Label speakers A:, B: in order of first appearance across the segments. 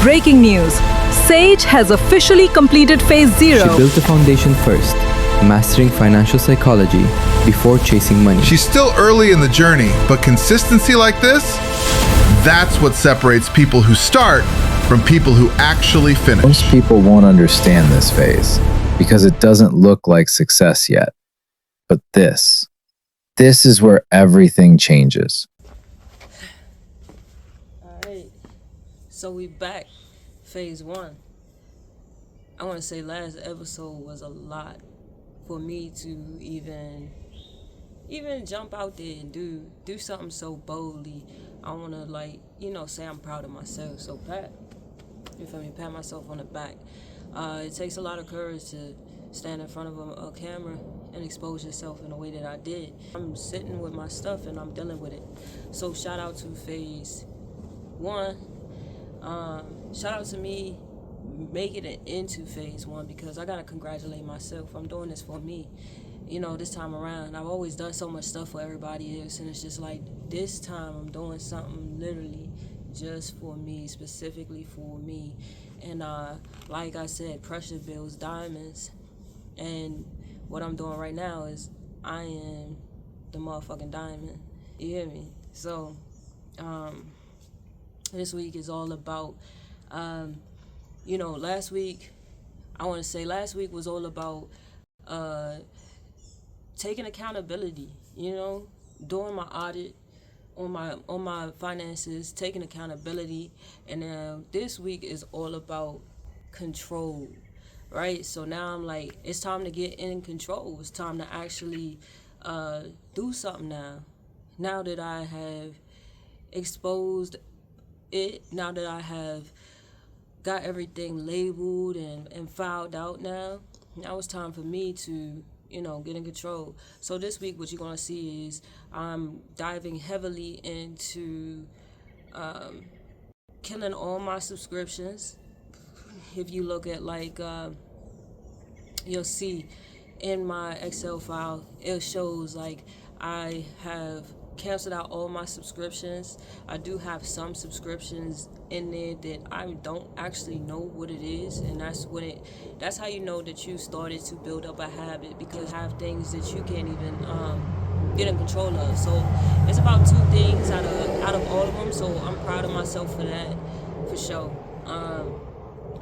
A: Breaking news. Sage has officially completed phase 0.
B: She built the foundation first, mastering financial psychology before chasing money.
C: She's still early in the journey, but consistency like this, that's what separates people who start from people who actually finish.
D: Most people won't understand this phase because it doesn't look like success yet. But this is where everything changes.
E: All right, so we back, phase 1. I want to say last episode was a lot for me to even jump out there and do something so boldly. I want to say I'm proud of myself. So pat myself on the back. It takes a lot of courage to stand in front of a camera and expose yourself in the way that I did. I'm sitting with my stuff and I'm dealing with it. So shout out to phase 1. Shout out to me making it into phase 1 because I gotta congratulate myself. I'm doing this for me. This time around, I've always done so much stuff for everybody else, and it's just like this time I'm doing something literally just for me, specifically for me. And like I said, pressure builds diamonds. And what I'm doing right now is I am the motherfucking diamond. You hear me? So this week is all about, last week was all about taking accountability, doing my audit on my finances, taking accountability. And this week is all about control, right? So now I'm like, it's time to get in control. It's time to actually do something now that I have exposed it, now that I have got everything labeled and filed out. Now it's time for me to get in control. So this week what you're going to see is I'm diving heavily into killing all my subscriptions. If you look at you'll see in my Excel file, it shows I have canceled out all my subscriptions. I do have some subscriptions in there that I don't actually know what it is, and that's how you know that you started to build up a habit, because you have things that you can't even get in control of. So it's about 2 things out of all of them. So I'm proud of myself for that, for sure.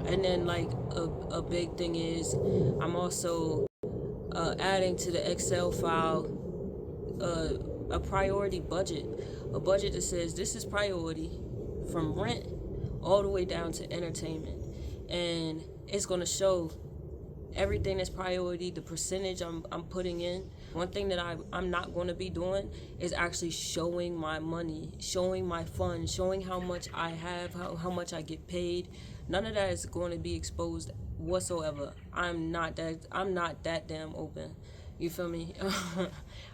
E: And then a big thing is I'm also adding to the Excel file a priority budget, a budget that says this is priority from rent all the way down to entertainment, and it's going to show everything that's priority, the percentage I'm putting in. One thing that I'm not going to be doing is actually showing my money, showing my funds, showing how much I have, how much I get paid. None of that is going to be exposed whatsoever. I'm not that damn open. You feel me?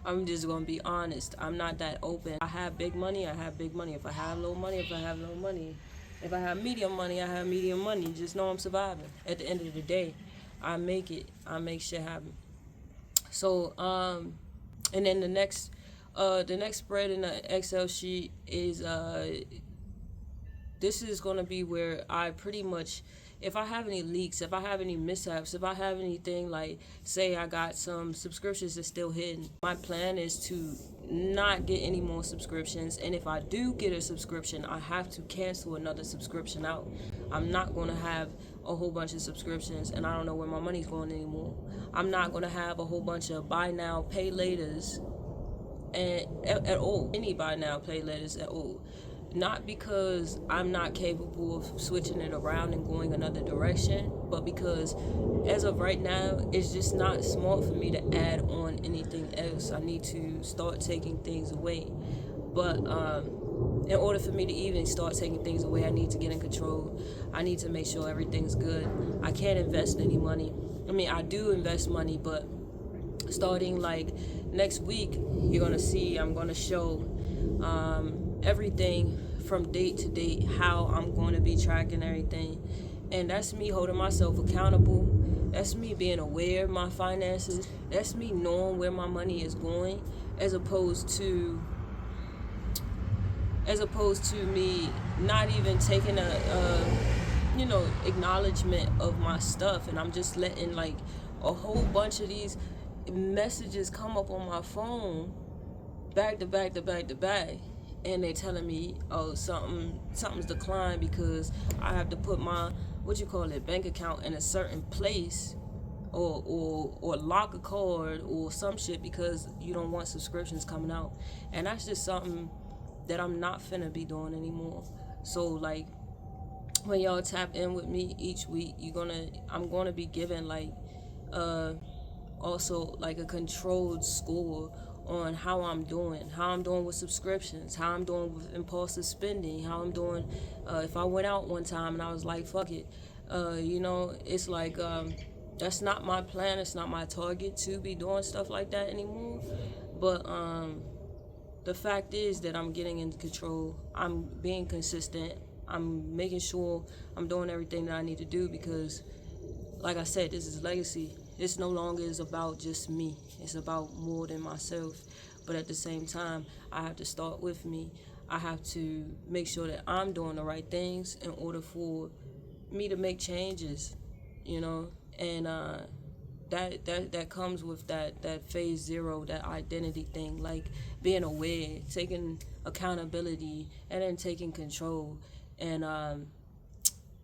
E: I'm just going to be honest. I'm not that open. I have big money, I have big money. If I have low money, if I have low money. If I have medium money, I have medium money. Just know I'm surviving. At the end of the day, I make it. I make shit happen. So, and then the next spread in the Excel sheet is, this is going to be where I pretty much, if I have any leaks, if I have any mishaps, if I have anything say I got some subscriptions that's still hidden, my plan is to not get any more subscriptions. And if I do get a subscription, I have to cancel another subscription out. I'm not going to have a whole bunch of subscriptions and I don't know where my money's going anymore. I'm not going to have a whole bunch of buy now, pay laters at all. Any buy now, pay laters at all. Not because I'm not capable of switching it around and going another direction, but because as of right now, it's just not smart for me to add on anything else. I need to start taking things away. But in order for me to even start taking things away, I need to get in control. I need to make sure everything's good. I can't invest any money. I mean, I do invest money, but starting next week, you're going to see, I'm going to show everything from date to date, how I'm going to be tracking everything. And that's me holding myself accountable. That's me being aware of my finances. That's me knowing where my money is going, as opposed to me not even taking acknowledgement of my stuff, and I'm just letting like a whole bunch of these messages come up on my phone back to back to back to back, and they telling me, oh, something's declined because I have to put my bank account in a certain place, or lock a card or some shit because you don't want subscriptions coming out. And that's just something that I'm not finna be doing anymore. So like, when y'all tap in with me each week, I'm gonna be giving like also like a controlled score on how I'm doing with subscriptions, how I'm doing with impulsive spending, how I'm doing if I went out one time and I was like, fuck it, it's like that's not my plan, it's not my target to be doing stuff like that anymore. But the fact is that I'm getting into control, I'm being consistent, I'm making sure I'm doing everything that I need to do, because like I said, this is legacy. This no longer is about just me. It's about more than myself. But at the same time, I have to start with me. I have to make sure that I'm doing the right things in order for me to make changes, and that comes with that phase zero, that identity thing, like being aware, taking accountability, and then taking control. And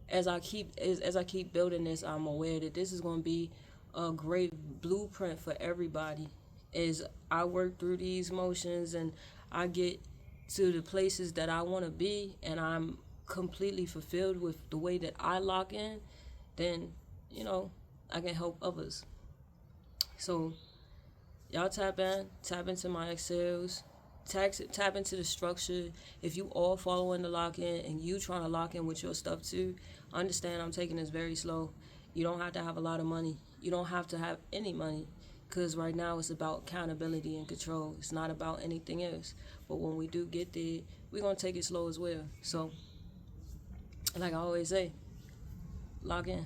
E: as I keep building this, I'm aware that this is going to be a great blueprint for everybody. As I work through these motions and I get to the places that I want to be, and I'm completely fulfilled with the way that I lock in, then I can help others. So y'all tap into my Excels, tap into the structure. If you all following the lock in and you trying to lock in with your stuff too, understand I'm taking this very slow. You don't have to have a lot of money. You don't have to have any money, because right now it's about accountability and control. It's not about anything else. But when we do get there, we're going to take it slow as well. So, like I always say, lock in.